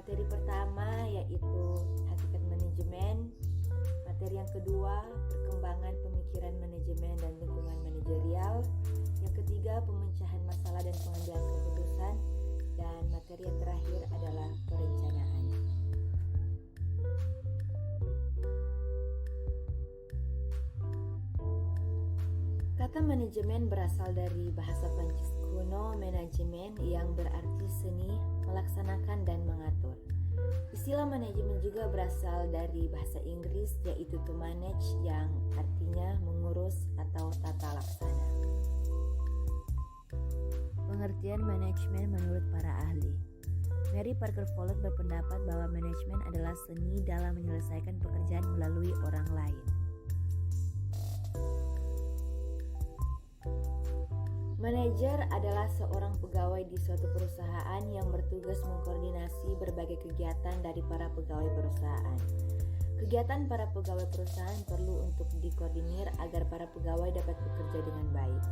Materi pertama yaitu hakikat manajemen. Materi yang kedua, perkembangan pemikiran manajemen dan lingkungan manajerial. Yang ketiga, pemecahan masalah dan pengambilan keputusan. Dan materi yang terakhir adalah perencanaan. Kata manajemen berasal dari bahasa Prancis kuno manajemen yang berarti seni, melaksanakan, dan mengatur. Istilah manajemen juga berasal dari bahasa Inggris yaitu to manage yang artinya mengurus atau tata laksana. Pengertian manajemen menurut para ahli. Mary Parker Follett berpendapat bahwa manajemen adalah seni dalam menyelesaikan pekerjaan melalui orang lain. Manajer adalah seorang pegawai di suatu perusahaan yang bertugas mengkoordinasi berbagai kegiatan dari para pegawai perusahaan. Kegiatan para pegawai perusahaan perlu untuk dikoordinir agar para pegawai dapat bekerja dengan baik.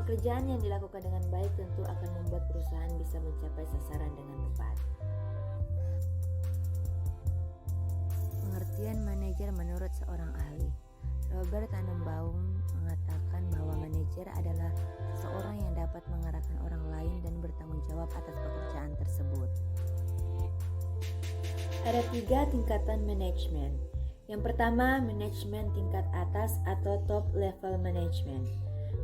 Pekerjaan yang dilakukan dengan baik tentu akan membuat perusahaan bisa mencapai sasaran dengan tepat. Pengertian manajer menurut seorang ahli. Robert Tannenbaum mengatakan bahwa manajer adalah seseorang yang dapat mengarahkan orang lain dan bertanggung jawab atas pekerjaan tersebut. Ada 3 tingkatan manajemen. Yang pertama, manajemen tingkat atas atau top level management.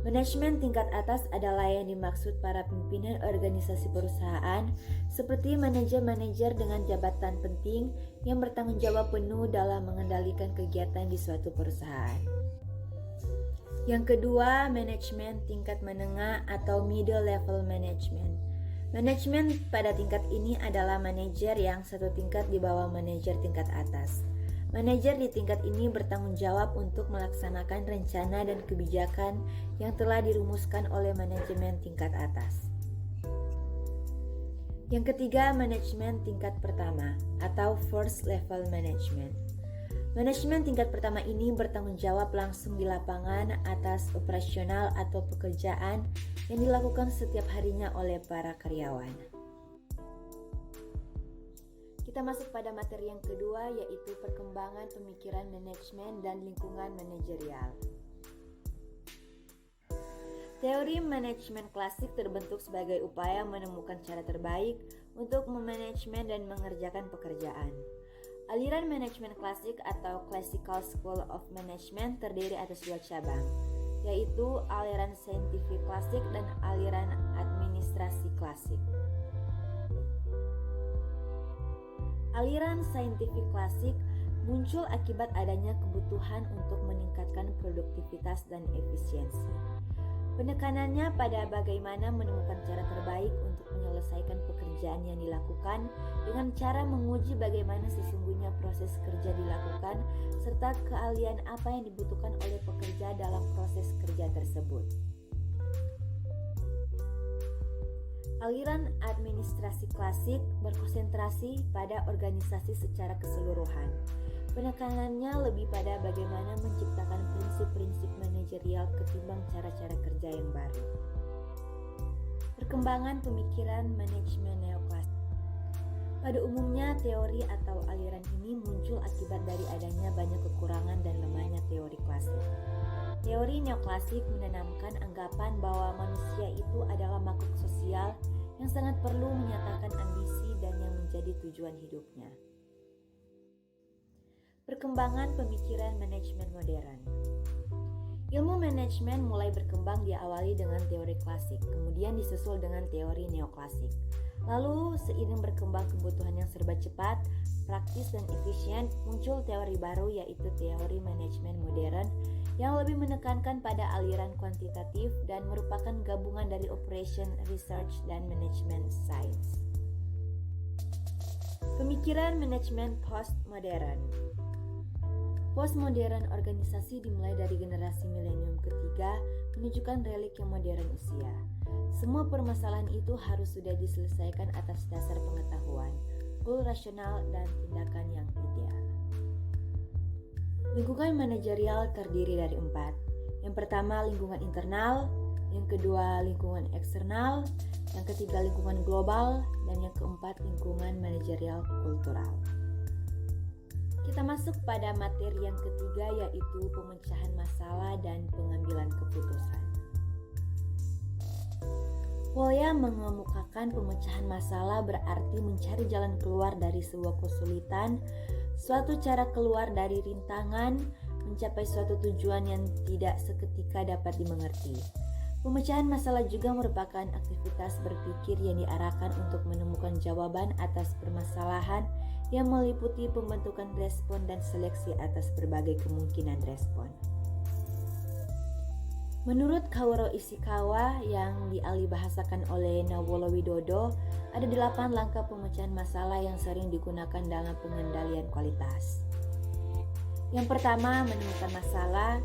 Manajemen tingkat atas adalah yang dimaksud para pimpinan organisasi perusahaan seperti manajer-manajer dengan jabatan penting yang bertanggung jawab penuh dalam mengendalikan kegiatan di suatu perusahaan. Yang kedua, manajemen tingkat menengah atau middle level management. Manajemen pada tingkat ini adalah manajer yang satu tingkat di bawah manajer tingkat atas. Manajer di tingkat ini bertanggung jawab untuk melaksanakan rencana dan kebijakan yang telah dirumuskan oleh manajemen tingkat atas. Yang ketiga, manajemen tingkat pertama atau first level management. Manajemen tingkat pertama ini bertanggung jawab langsung di lapangan atas operasional atau pekerjaan yang dilakukan setiap harinya oleh para karyawan. Kita masuk pada materi yang kedua yaitu perkembangan pemikiran manajemen dan lingkungan manajerial. Teori manajemen klasik terbentuk sebagai upaya menemukan cara terbaik untuk memanajemen dan mengerjakan pekerjaan. Aliran manajemen klasik atau Classical School of Management terdiri atas 2 cabang, yaitu aliran saintifik klasik dan aliran administrasi klasik. Aliran saintifik klasik muncul akibat adanya kebutuhan untuk meningkatkan produktivitas dan efisiensi. Penekanannya pada bagaimana menemukan cara terbaik untuk menyelesaikan pekerjaan yang dilakukan dengan cara menguji bagaimana sesungguhnya proses kerja dilakukan serta keahlian apa yang dibutuhkan oleh pekerja dalam proses kerja tersebut. Aliran administrasi klasik berkonsentrasi pada organisasi secara keseluruhan. Penekanannya lebih pada bagaimana menciptakan prinsip-prinsip manajerial ketimbang cara-cara kerja yang baru. Perkembangan pemikiran manajemen neoklasik. Pada umumnya, teori atau aliran ini muncul akibat dari adanya banyak kekurangan dan lemahnya teori klasik. Teori neoklasik menanamkan anggapan bahwa manusia itu adalah makhluk sosial yang sangat perlu menyatakan ambisi dan yang menjadi tujuan hidupnya. Perkembangan pemikiran manajemen modern. Ilmu manajemen mulai berkembang diawali dengan teori klasik, kemudian disusul dengan teori neoklasik. Lalu seiring berkembang kebutuhan yang serba cepat, praktis dan efisien, muncul teori baru yaitu teori manajemen modern yang lebih menekankan pada aliran kuantitatif dan merupakan gabungan dari operation, research, dan management science. Pemikiran manajemen postmodern. Postmodern organisasi dimulai dari generasi milenium ketiga menunjukkan relik yang modern usia. Semua permasalahan itu harus sudah diselesaikan atas dasar pengetahuan, goal rasional, dan tindakan yang ideal. Lingkungan manajerial terdiri dari 4. Yang pertama lingkungan internal, yang kedua lingkungan eksternal, yang ketiga lingkungan global, dan yang keempat lingkungan manajerial kultural. Kita masuk pada materi yang ketiga, yaitu pemecahan masalah dan pengambilan keputusan. Polya mengemukakan pemecahan masalah berarti mencari jalan keluar dari sebuah kesulitan, suatu cara keluar dari rintangan, mencapai suatu tujuan yang tidak seketika dapat dimengerti. Pemecahan masalah juga merupakan aktivitas berpikir yang diarahkan untuk menemukan jawaban atas permasalahan yang meliputi pembentukan respon dan seleksi atas berbagai kemungkinan respon. Menurut Kaoru Ishikawa yang dialihbahasakan oleh Nawolo Widodo, ada 8 langkah pemecahan masalah yang sering digunakan dalam pengendalian kualitas. Yang pertama, menemukan masalah.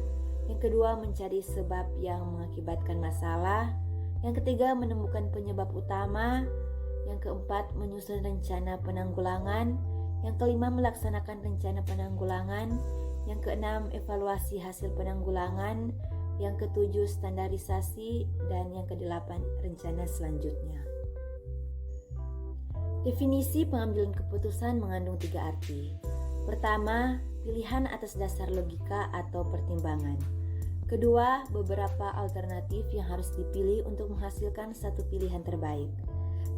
Yang kedua, mencari sebab yang mengakibatkan masalah. Yang ketiga, menemukan penyebab utama. Yang keempat, menyusun rencana penanggulangan. Yang kelima, melaksanakan rencana penanggulangan. Yang keenam, evaluasi hasil penanggulangan. Yang ketujuh, standarisasi. Dan yang kedelapan, rencana selanjutnya. Definisi pengambilan keputusan mengandung 3 arti. Pertama, pilihan atas dasar logika atau pertimbangan. Kedua, beberapa alternatif yang harus dipilih untuk menghasilkan satu pilihan terbaik.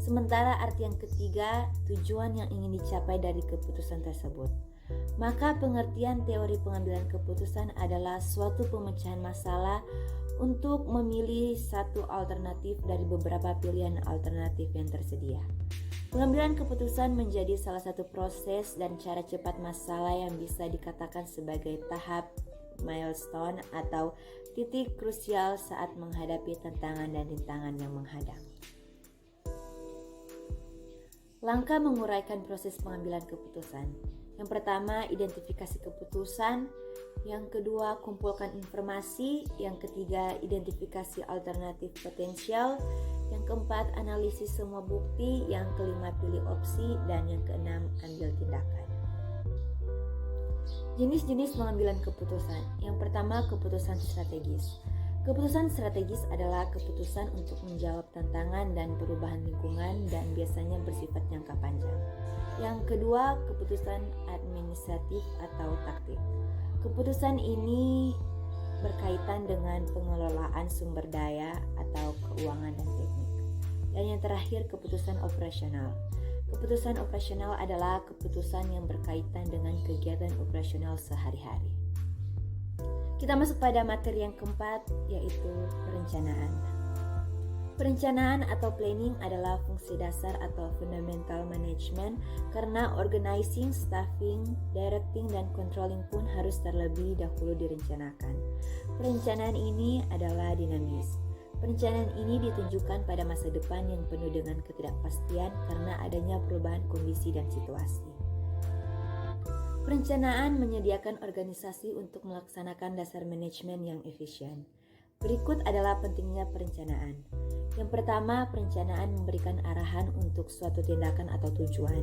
Sementara arti yang ketiga, tujuan yang ingin dicapai dari keputusan tersebut. Maka pengertian teori pengambilan keputusan adalah suatu pemecahan masalah untuk memilih satu alternatif dari beberapa pilihan alternatif yang tersedia. Pengambilan keputusan menjadi salah satu proses dan cara cepat masalah yang bisa dikatakan sebagai tahap milestone atau titik krusial saat menghadapi tantangan dan rintangan yang menghadang. Langkah menguraikan proses pengambilan keputusan. Yang pertama, identifikasi keputusan. Yang kedua, kumpulkan informasi. Yang ketiga, identifikasi alternatif potensial. Yang keempat, analisis semua bukti. Yang kelima, pilih opsi. Dan yang keenam, ambil tindakan. Jenis-jenis pengambilan keputusan. Yang pertama, keputusan strategis. Keputusan strategis adalah keputusan untuk menjawab tantangan dan perubahan lingkungan dan biasanya bersifat jangka panjang. Yang kedua, keputusan administratif atau taktik. Keputusan ini berkaitan dengan pengelolaan sumber daya atau keuangan dan teknik. Dan yang terakhir, keputusan operasional. Keputusan operasional adalah keputusan yang berkaitan dengan kegiatan operasional sehari-hari. Kita masuk pada materi yang keempat, yaitu perencanaan. Perencanaan atau planning adalah fungsi dasar atau fundamental management karena organizing, staffing, directing, dan controlling pun harus terlebih dahulu direncanakan. Perencanaan ini adalah dinamis. Perencanaan ini ditunjukkan pada masa depan yang penuh dengan ketidakpastian karena adanya perubahan kondisi dan situasi. Perencanaan menyediakan organisasi untuk melaksanakan dasar manajemen yang efisien. Berikut adalah pentingnya perencanaan. Yang pertama, perencanaan memberikan arahan untuk suatu tindakan atau tujuan.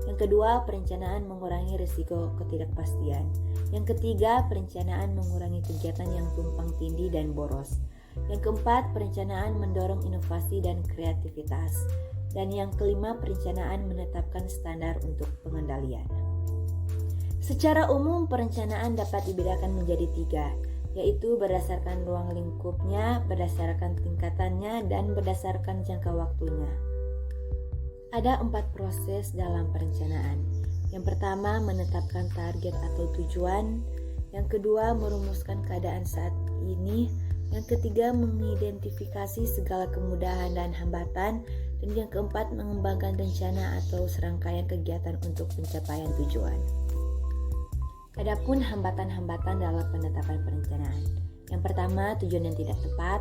Yang kedua, perencanaan mengurangi risiko ketidakpastian. Yang ketiga, perencanaan mengurangi kegiatan yang tumpang tindih dan boros. Yang keempat, perencanaan mendorong inovasi dan kreativitas. Dan yang kelima, perencanaan menetapkan standar untuk pengendalian. Secara umum, perencanaan dapat dibedakan menjadi 3, yaitu berdasarkan ruang lingkupnya, berdasarkan tingkatannya, dan berdasarkan jangka waktunya. Ada 4 proses dalam perencanaan. Yang pertama, menetapkan target atau tujuan. Yang kedua, merumuskan keadaan saat ini. Yang ketiga, mengidentifikasi segala kemudahan dan hambatan. Dan yang keempat, mengembangkan rencana atau serangkaian kegiatan untuk pencapaian tujuan. Adapun hambatan-hambatan dalam penetapan perencanaan. Yang pertama, tujuan yang tidak tepat.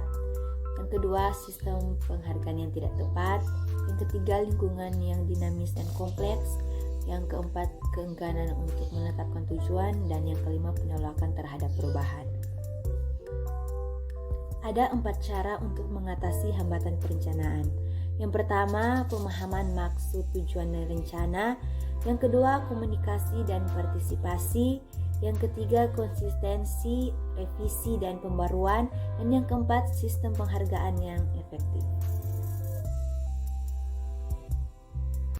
Yang kedua, sistem penghargaan yang tidak tepat. Yang ketiga, lingkungan yang dinamis dan kompleks. Yang keempat, keengganan untuk menetapkan tujuan. Dan yang kelima, penolakan terhadap perubahan. Ada 4 cara untuk mengatasi hambatan perencanaan. Yang pertama, pemahaman maksud tujuan dan rencana. Yang kedua, komunikasi dan partisipasi. Yang ketiga, konsistensi, revisi dan pembaruan. Dan yang keempat, sistem penghargaan yang efektif.